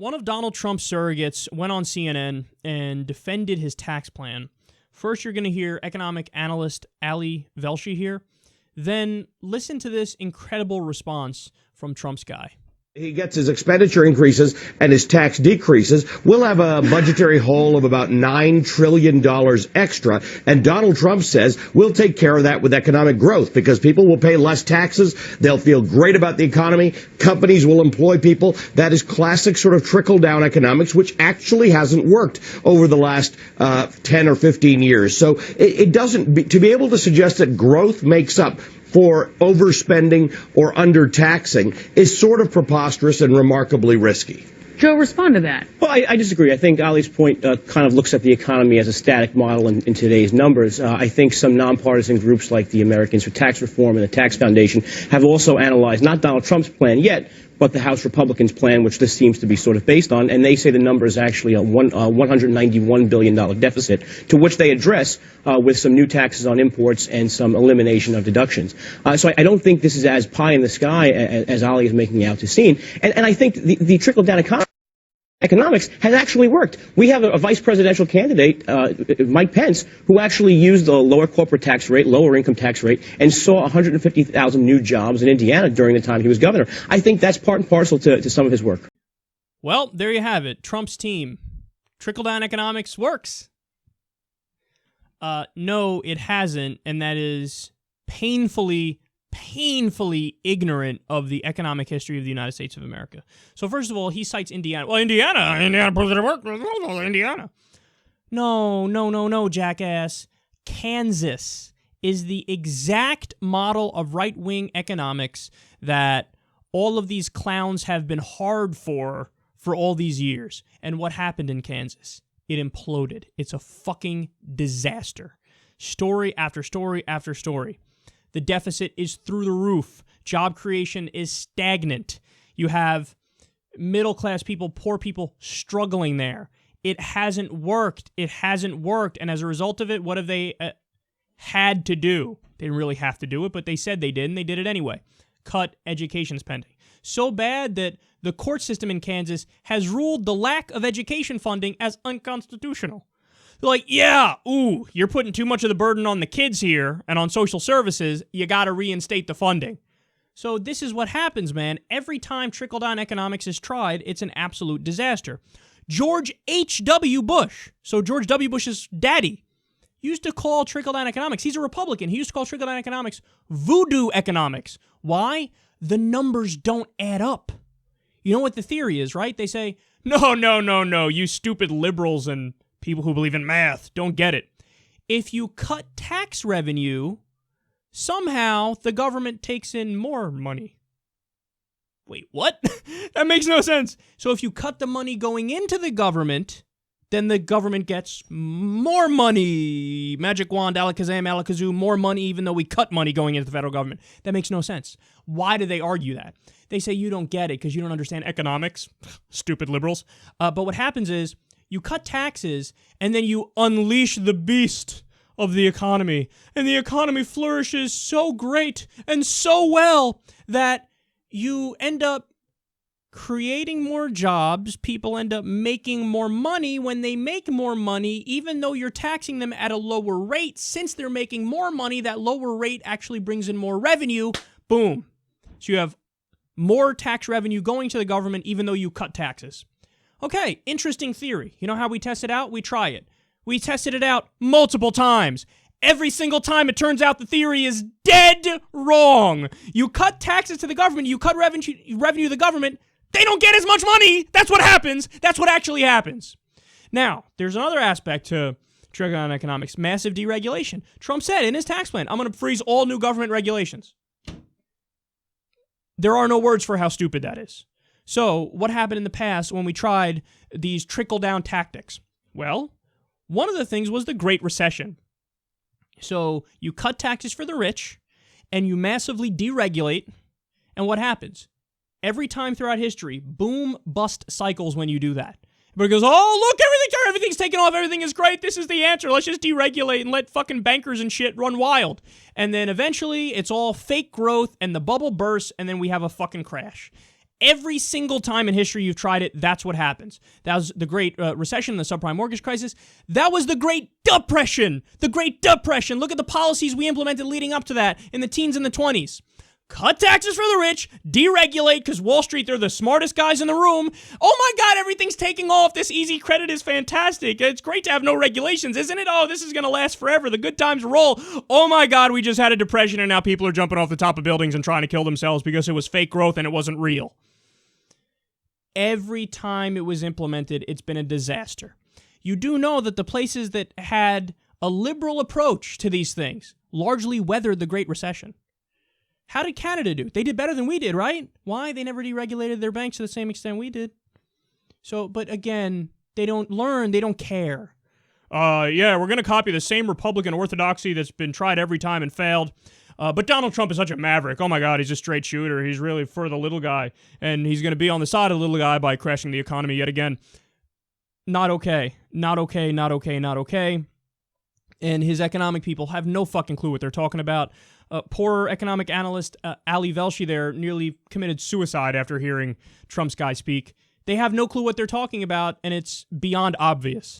One of Donald Trump's surrogates went on CNN and defended his tax plan. First, you're going to hear economic analyst Ali Velshi here. Then listen to this incredible response from Trump's guy. He gets his expenditure increases and his tax decreases. We'll have a budgetary hole of about $9 trillion extra. And Donald Trump says we'll take care of that with economic growth because people will pay less taxes. They'll feel great about the economy. Companies will employ people. That is classic sort of trickle-down economics, which actually hasn't worked over the last 10 or 15 years. So it doesn't, to be able to suggest that growth makes up for overspending or undertaxing is sort of preposterous and remarkably risky. Joe, respond to that. Well, I disagree. I think Ali's point kind of looks at the economy as a static model in today's numbers. I think some nonpartisan groups like the Americans for Tax Reform and the Tax Foundation have also analyzed not Donald Trump's plan yet, but the House Republicans' plan, which this seems to be sort of based on, and they say the number is actually a $191 billion deficit, to which they address with some new taxes on imports and some elimination of deductions. So I don't think this is as pie in the sky as Ali is making out to seem. And I think the trickle-down economics has actually worked. We have a vice presidential candidate, Mike Pence, who actually used the lower corporate tax rate, lower income tax rate, and saw 150,000 new jobs in Indiana during the time he was governor. I think that's part and parcel to some of his work. Well, there you have it. Trump's team. Trickle-down economics works. No, it hasn't, and that is painfully ignorant of the economic history of the United States of America. So first of all, he cites Indiana. Well, Indiana proves it worked. Indiana. No, jackass. Kansas is the exact model of right-wing economics that all of these clowns have been hard for all these years. And what happened in Kansas? It imploded. It's a fucking disaster. Story after story after story. The deficit is through the roof. Job creation is stagnant. You have middle-class people, poor people struggling there. It hasn't worked. It hasn't worked. And as a result of it, what have they had to do? They didn't really have to do it, but they said they did, and they did it anyway. Cut education spending. So bad that the court system in Kansas has ruled the lack of education funding as unconstitutional. They're like, yeah, you're putting too much of the burden on the kids here and on social services. You got to reinstate the funding. So this is what happens, man. Every time trickle-down economics is tried, it's an absolute disaster. George H.W. Bush, so George W. Bush's daddy, used to call trickle-down economics. He's a Republican. He used to call trickle-down economics voodoo economics. Why? The numbers don't add up. You know what the theory is, right? They say, no, you stupid liberals and people who believe in math don't get it. If you cut tax revenue, somehow the government takes in more money. Wait, what? That makes no sense. So if you cut the money going into the government, then the government gets more money. Magic wand, alakazam, alakazoo, more money even though we cut money going into the federal government. That makes no sense. Why do they argue that? They say you don't get it because you don't understand economics. Stupid liberals. But what happens is, you cut taxes, and then you unleash the beast of the economy. And the economy flourishes so great and so well that you end up creating more jobs. People end up making more money. When they make more money, even though you're taxing them at a lower rate, since they're making more money, that lower rate actually brings in more revenue. Boom. So you have more tax revenue going to the government even though you cut taxes. Okay, interesting theory. You know how we test it out? We try it. We tested it out multiple times. Every single time it turns out the theory is dead wrong. You cut taxes to the government, you cut revenue to the government, they don't get as much money. That's what happens. That's what actually happens. Now, there's another aspect to trickle-down economics, massive deregulation. Trump said in his tax plan, I'm going to freeze all new government regulations. There are no words for how stupid that is. So, what happened in the past when we tried these trickle-down tactics? Well, one of the things was the Great Recession. So, you cut taxes for the rich, and you massively deregulate, and what happens? Every time throughout history, boom, bust cycles when you do that. Everybody goes, oh, look, everything's taken off, everything is great, this is the answer, let's just deregulate and let fucking bankers and shit run wild. And then eventually, it's all fake growth, and the bubble bursts, and then we have a fucking crash. Every single time in history you've tried it, that's what happens. That was the Great Recession, the subprime mortgage crisis. That was the Great Depression. The Great Depression. Look at the policies we implemented leading up to that in the teens and the 20s. Cut taxes for the rich, deregulate, because Wall Street, they're the smartest guys in the room. Oh my God, everything's taking off. This easy credit is fantastic. It's great to have no regulations, isn't it? Oh, this is going to last forever. The good times roll. Oh my God, we just had a depression and now people are jumping off the top of buildings and trying to kill themselves because it was fake growth and it wasn't real. Every time it was implemented, it's been a disaster. You do know that the places that had a liberal approach to these things largely weathered the Great Recession. How did Canada do? They did better than we did, right? Why? They never deregulated their banks to the same extent we did. So, but again, they don't learn. They don't care. Yeah, we're going to copy the same Republican orthodoxy that's been tried every time and failed. But Donald Trump is such a maverick. Oh my God, he's a straight shooter. He's really for the little guy. And he's going to be on the side of the little guy by crashing the economy yet again. Not okay. Not okay, not okay, not okay. And his economic people have no fucking clue what they're talking about. Poor economic analyst Ali Velshi there nearly committed suicide after hearing Trump's guy speak. They have no clue what they're talking about, and it's beyond obvious.